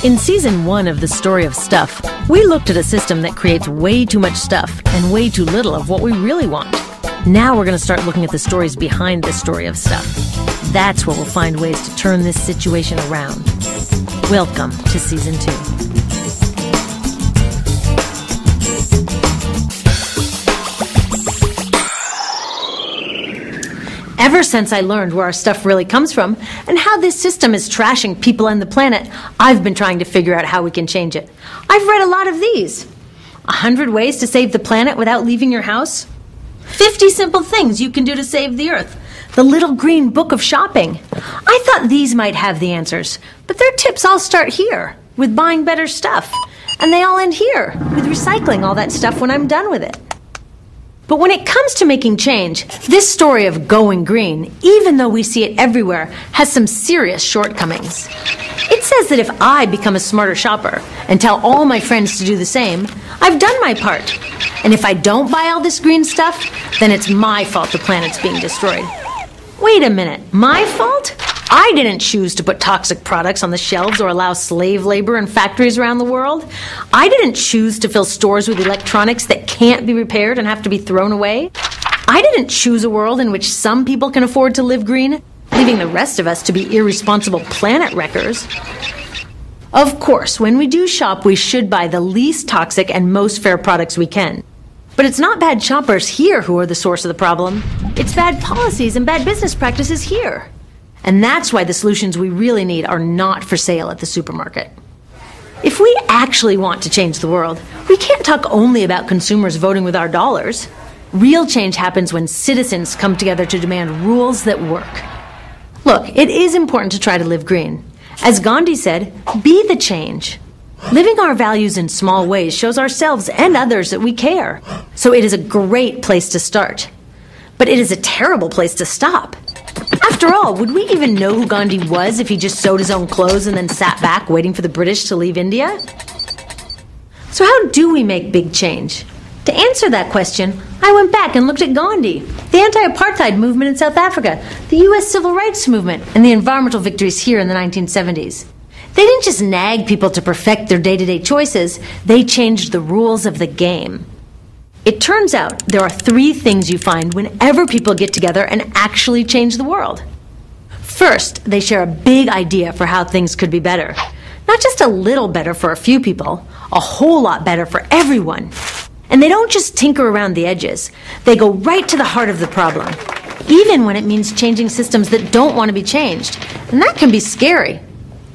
In Season 1 of The Story of Stuff, we looked at a system that creates way too much stuff and way too little of what we really want. Now we're going to start looking at the stories behind the story of stuff. That's where we'll find ways to turn this situation around. Welcome to Season 2. Ever since I learned where our stuff really comes from and how this system is trashing people and the planet, I've been trying to figure out how we can change it. I've read a lot of these. 100 ways to save the planet without leaving your house. 50 simple things you can do to save the earth. The Little Green Book of Shopping. I thought these might have the answers, but their tips all start here, with buying better stuff. And they all end here, with recycling all that stuff when I'm done with it. But when it comes to making change, this story of going green, even though we see it everywhere, has some serious shortcomings. It says that if I become a smarter shopper and tell all my friends to do the same, I've done my part. And if I don't buy all this green stuff, then it's my fault the planet's being destroyed. Wait a minute, my fault? I didn't choose to put toxic products on the shelves or allow slave labor in factories around the world. I didn't choose to fill stores with electronics that can't be repaired and have to be thrown away. I didn't choose a world in which some people can afford to live green, leaving the rest of us to be irresponsible planet wreckers. Of course, when we do shop, we should buy the least toxic and most fair products we can. But it's not bad shoppers here who are the source of the problem. It's bad policies and bad business practices here. And that's why the solutions we really need are not for sale at the supermarket. If we actually want to change the world, we can't talk only about consumers voting with our dollars. Real change happens when citizens come together to demand rules that work. Look, it is important to try to live green. As Gandhi said, be the change. Living our values in small ways shows ourselves and others that we care. So it is a great place to start. But it is a terrible place to stop. After all, would we even know who Gandhi was if he just sewed his own clothes and then sat back waiting for the British to leave India? So how do we make big change? To answer that question, I went back and looked at Gandhi, the anti-apartheid movement in South Africa, the U.S. civil rights movement, and the environmental victories here in the 1970s. They didn't just nag people to perfect their day-to-day choices, they changed the rules of the game. It turns out there are 3 things you find whenever people get together and actually change the world. First, they share a big idea for how things could be better. Not just a little better for a few people, a whole lot better for everyone. And they don't just tinker around the edges. They go right to the heart of the problem, even when it means changing systems that don't want to be changed. And that can be scary.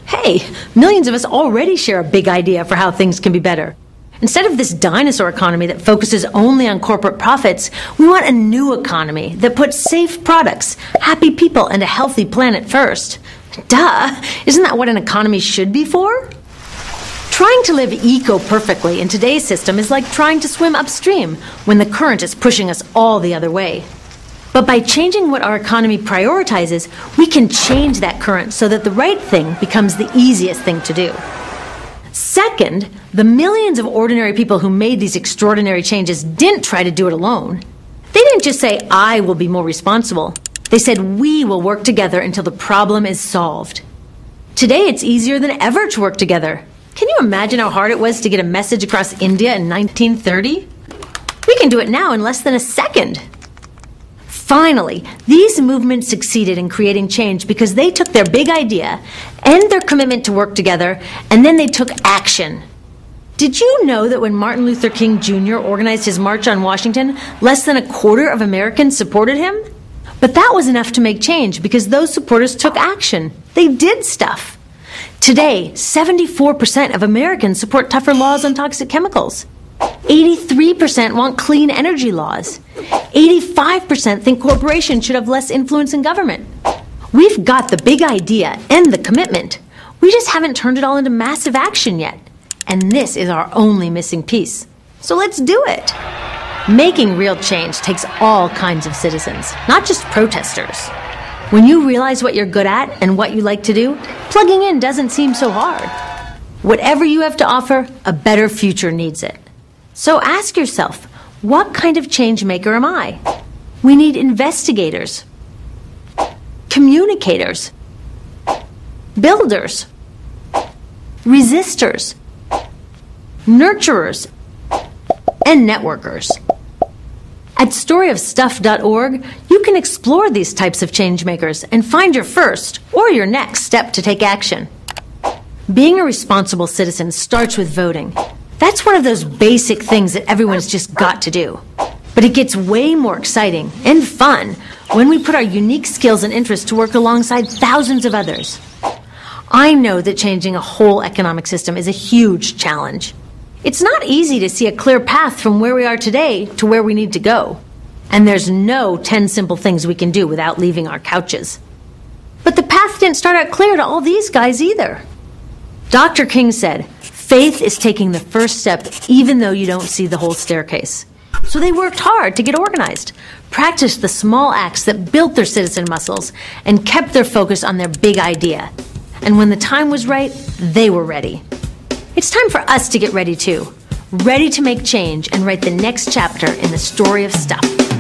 Hey, millions of us already share a big idea for how things can be better. Instead of this dinosaur economy that focuses only on corporate profits, we want a new economy that puts safe products, happy people, and a healthy planet first. Duh! Isn't that what an economy should be for? Trying to live eco-perfectly in today's system is like trying to swim upstream when the current is pushing us all the other way. But by changing what our economy prioritizes, we can change that current so that the right thing becomes the easiest thing to do. Second, the millions of ordinary people who made these extraordinary changes didn't try to do it alone. They didn't just say, I will be more responsible. They said, we will work together until the problem is solved. Today, it's easier than ever to work together. Can you imagine how hard it was to get a message across India in 1930? We can do it now in less than a second. Finally, these movements succeeded in creating change because they took their big idea and their commitment to work together, and then they took action. Did you know that when Martin Luther King Jr. organized his March on Washington, less than a quarter of Americans supported him? But that was enough to make change because those supporters took action. They did stuff. Today, 74% of Americans support tougher laws on toxic chemicals. 83% want clean energy laws. 85% think corporations should have less influence in government. We've got the big idea and the commitment. We just haven't turned it all into massive action yet. And this is our only missing piece. So let's do it. Making real change takes all kinds of citizens, not just protesters. When you realize what you're good at and what you like to do, plugging in doesn't seem so hard. Whatever you have to offer, a better future needs it. So ask yourself, what kind of change maker am I? We need investigators, communicators, builders, resistors, nurturers, and networkers. At storyofstuff.org, you can explore these types of changemakers and find your first or your next step to take action. Being a responsible citizen starts with voting. That's one of those basic things that everyone's just got to do. But it gets way more exciting and fun when we put our unique skills and interests to work alongside thousands of others. I know that changing a whole economic system is a huge challenge. It's not easy to see a clear path from where we are today to where we need to go. And there's no 10 simple things we can do without leaving our couches. But the path didn't start out clear to all these guys either. Dr. King said, faith is taking the first step even though you don't see the whole staircase. So they worked hard to get organized, practiced the small acts that built their citizen muscles, and kept their focus on their big idea. And when the time was right, they were ready. It's time for us to get ready too. Ready to make change and write the next chapter in the story of stuff.